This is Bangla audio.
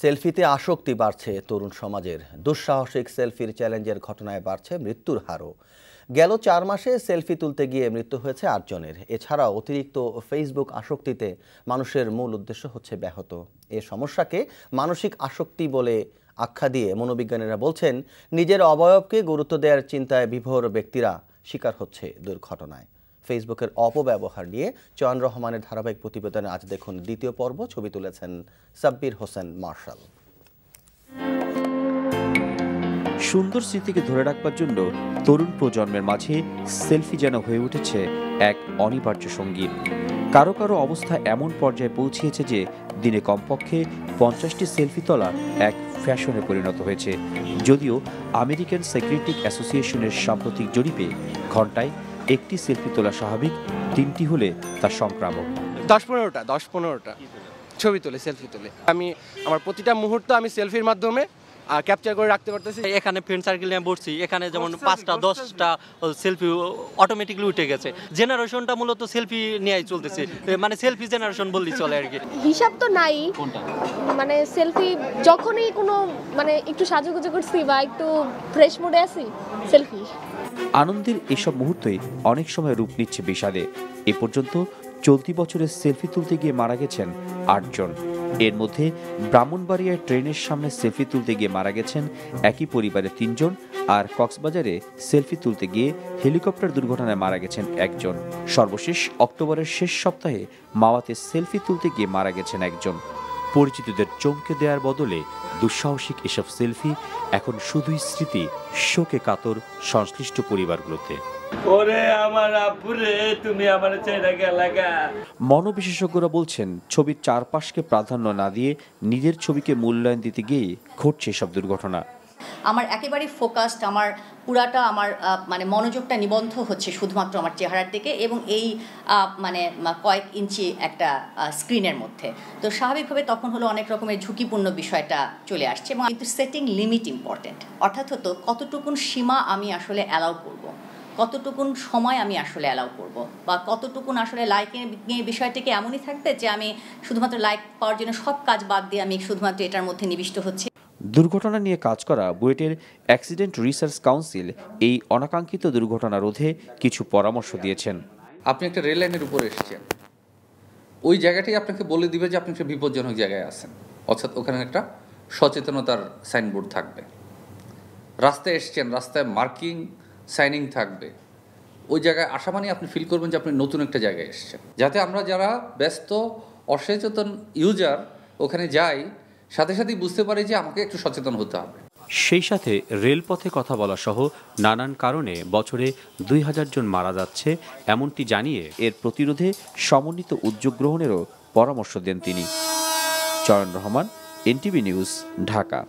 সেলফিতে আসক্তি বাড়ছে তরুণ সমাজের। দুঃসাহসিক সেলফির চ্যালেঞ্জের ঘটনায় বাড়ছে মৃত্যুর হারও। গেল 4 মাসে সেলফি তুলতে গিয়ে মৃত্যু হয়েছে 8 জনের। এছাড়াও অতিরিক্ত ফেসবুক আসক্তিতে মানুষের মূল উদ্দেশ্য হচ্ছে ব্যাহত। এ সমস্যাকে মানসিক আসক্তি বলে আখ্যা দিয়ে মনোবিজ্ঞানীরা বলছেন, নিজের অবয়বকে গুরুত্ব দেওয়ার চিন্তায় বিভোর ব্যক্তিরা শিকার হচ্ছে দুর্ঘটনায়। ফেসবুকের অপব্যবহার নিয়ে চয়ন রহমানের ধারাবাহিক প্রতিবেদনে আজ দেখুন দ্বিতীয় পর্ব। ছবি তুলেছেন সাব্বির হোসেন মার্শাল। সুন্দর স্মৃতিকে ধরে রাখবার জন্য তরুণ প্রজন্মের মাঝে সেলফি যেন হয়ে উঠেছে এক অনিবার্য সঙ্গী। কারো কারো অবস্থা এমন পর্যায়ে পৌঁছিয়েছে যে দিনে কমপক্ষে 50টি সেলফি তোলা এক ফ্যাশনে পরিণত হয়েছে। যদিও আমেরিকান সাইকিয়াট্রিক অ্যাসোসিয়েশনের সাম্প্রতিক জরিপে ঘন্টায় একটি সেলফি তোলা স্বাভাবিক, 3টি হলে তা সংক্রামক। 10-15টা ছবি তুলে, সেলফি তুলে আমি আমার প্রতিটা মুহূর্ত আমি সেলফির মাধ্যমে ক্যাপচার করে রাখতে পারতেছি। এখানে ফ্রেন্ড সার্কেল নিয়ে বসছি, এখানে যেমন 5টা 10টা সেলফি অটোমেটিকলি উঠে গেছে। জেনারেশনটা মূলত সেলফি নিয়েই চলতেছে, মানে সেলফি জেনারেশন বললেই চলে আর কি। হিসাব তো নাই, মানে সেলফি যখনই কোনো মানে একটু সাজুগুজু করছি বা একটু ফ্রেশ মুডে আছি, সেলফি। আনন্দের এসব মুহূর্তই অনেক সময় রূপ নিচ্ছে বিষাদে। এ পর্যন্ত চলতি বছরে সেলফি তুলতে গিয়ে মারা গেছেন 8 জন। এর মধ্যে ব্রাহ্মণবাড়িয়ায় ট্রেনের সামনে সেলফি তুলতে গিয়ে মারা গেছেন একই পরিবারের 3 জন, আর কক্সবাজারে সেলফি তুলতে গিয়ে হেলিকপ্টার দুর্ঘটনায় মারা গেছেন 1 জন। সর্বশেষ অক্টোবরের শেষ সপ্তাহে মাওয়াতে সেলফি তুলতে গিয়ে মারা গেছেন 1 জন। পরিচিতদের চমকে দেওয়ার বদলে দুঃসাহসিক এসব সেলফি এখন শুধুই স্মৃতি, শোকে কাতর সংশ্লিষ্ট পরিবারগুলোতে। মনোবিশেষজ্ঞরা বলছেন, ছবির চারপাশকে প্রাধান্য না দিয়ে নিজের ছবিকে মূল্যায়ন দিতে গিয়ে ঘটছে এসব দুর্ঘটনা। আমার একেবারে ফোকাসড, আমার পুরাটা আমার মানে মনোযোগটা নিবদ্ধ হচ্ছে শুধুমাত্র আমার চেহারার দিকে এবং এই মানে কয়েক ইঞ্চি একটা স্ক্রিনের মধ্যে। তো স্বাভাবিকভাবে তখন হলো অনেক রকমের ঝুঁকিপূর্ণ বিষয়টা চলে আসছে। এবং কিন্তু সেটিং লিমিট ইম্পর্টেন্ট, অর্থাৎ হতো কতটুকুন সীমা আমি আসলে অ্যালাউ করব, কতটুকুন সময় আমি আসলে অ্যালাউ করব, বা কতটুকুন আসলে লাইকের বিষয়টাকে এমনই থাকবে যে আমি শুধুমাত্র লাইক পাওয়ার জন্য সব কাজ বাদ দিয়ে আমি শুধুমাত্র এটার মধ্যে নিবিষ্ট হচ্ছি। দুর্ঘটনা নিয়ে কাজ করা বুয়েটের অ্যাক্সিডেন্ট রিসার্চ কাউন্সিল এই অনাকাঙ্ক্ষিত দুর্ঘটনা রোধে কিছু পরামর্শ দিয়েছেন। আপনি একটা রেল লাইনের উপরে এসেছেন, ওই জায়গাটাই আপনাকে বলে দিবে যে আপনি একটা বিপজ্জনক জায়গায় আছেন, অর্থাৎ ওখানে একটা সচেতনতার সাইনবোর্ড থাকবে। রাস্তায় এসেছেন, রাস্তায় মার্কিং সাইনিং থাকবে। ওই জায়গায় আসা মানে আপনি ফিল করবেন যে আপনি নতুন একটা জায়গায় এসেছেন, যাতে আমরা যারা ব্যস্ত অসচেতন ইউজার ওখানে যাই, সাথে সাথেই বুঝতে পারি যে আমাকে একটু সচেতন হতে হবে। সেই সাথে রেলপথে কথা বলা সহ নানান কারণে বছরে 2000 জন মারা যাচ্ছে এমনটি জানিয়ে এর প্রতিরোধে সমন্বিত উদ্যোগ গ্রহণেরও পরামর্শ দেন তিনি। চয়ন রহমান, এনটিভি নিউজ, ঢাকা।